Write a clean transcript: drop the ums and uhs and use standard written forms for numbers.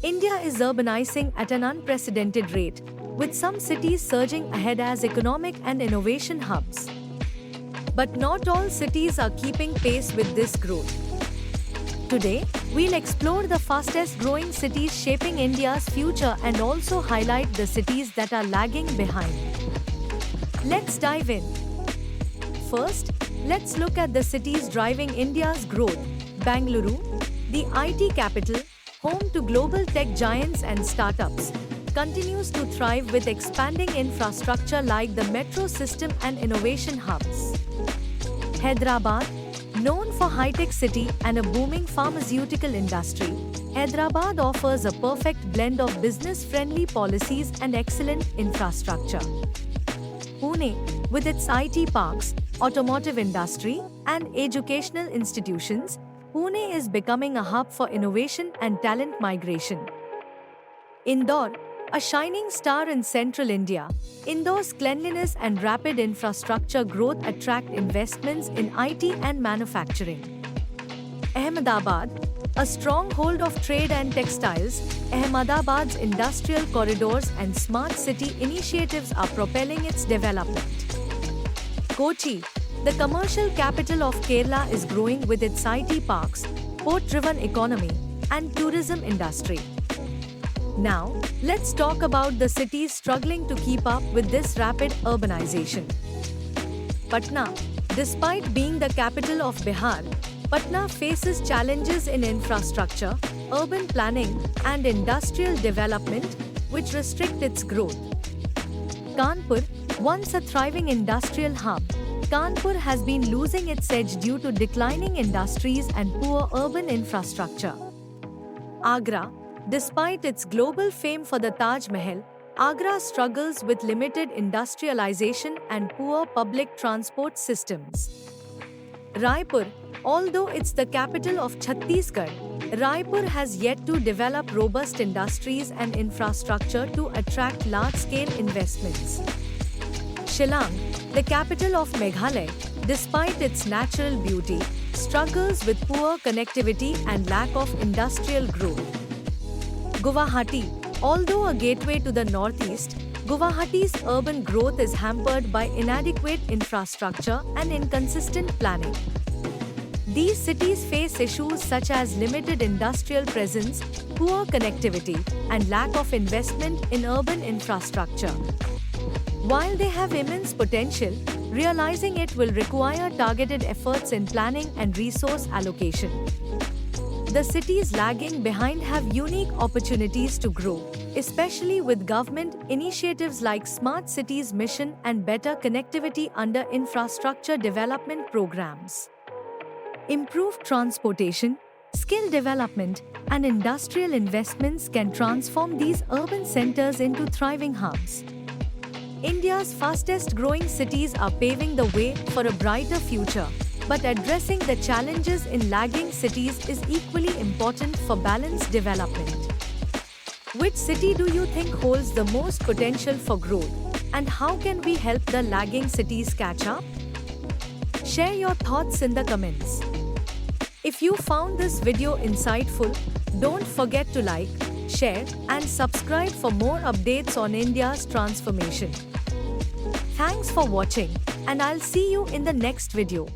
India is urbanizing at an unprecedented rate, with some cities surging ahead as economic and innovation hubs. But not all cities are keeping pace with this growth. Today, we'll explore the fastest growing cities shaping India's future and also highlight the cities that are lagging behind. Let's dive in. First, let's look at the cities driving India's growth. Bangalore, the IT capital, home to global tech giants and startups, continues to thrive with expanding infrastructure like the metro system and innovation hubs. Hyderabad, known for high-tech city and a booming pharmaceutical industry, Hyderabad offers a perfect blend of business-friendly policies and excellent infrastructure. Pune, with its IT parks, automotive industry, and educational institutions, Pune is becoming a hub for innovation and talent migration. Indore, a shining star in central India, Indore's cleanliness and rapid infrastructure growth attract investments in IT and manufacturing. Ahmedabad, a stronghold of trade and textiles, Ahmedabad's industrial corridors and smart city initiatives are propelling its development. Kochi, the commercial capital of Kerala, is growing with its IT parks, port-driven economy, and tourism industry. Now, let's talk about the cities struggling to keep up with this rapid urbanization. Patna, despite being the capital of Bihar, Patna faces challenges in infrastructure, urban planning, and industrial development, which restrict its growth. Kanpur, once a thriving industrial hub, Kanpur has been losing its edge due to declining industries and poor urban infrastructure. Agra, despite its global fame for the Taj Mahal, Agra struggles with limited industrialization and poor public transport systems. Raipur, although it's the capital of Chhattisgarh, Raipur has yet to develop robust industries and infrastructure to attract large-scale investments. Shillong, the capital of Meghalaya, despite its natural beauty, struggles with poor connectivity and lack of industrial growth. Guwahati, although a gateway to the northeast, Guwahati's urban growth is hampered by inadequate infrastructure and inconsistent planning. These cities face issues such as limited industrial presence, poor connectivity, and lack of investment in urban infrastructure. While they have immense potential, realizing it will require targeted efforts in planning and resource allocation. The cities lagging behind have unique opportunities to grow, especially with government initiatives like Smart Cities Mission and better connectivity under infrastructure development programs. Improved transportation, skill development, and industrial investments can transform these urban centers into thriving hubs. India's fastest growing cities are paving the way for a brighter future, but addressing the challenges in lagging cities is equally important for balanced development. Which city do you think holds the most potential for growth, and how can we help the lagging cities catch up? Share your thoughts in the comments. If you found this video insightful, don't forget to like, share, and subscribe for more updates on India's transformation. Thanks for watching, and I'll see you in the next video.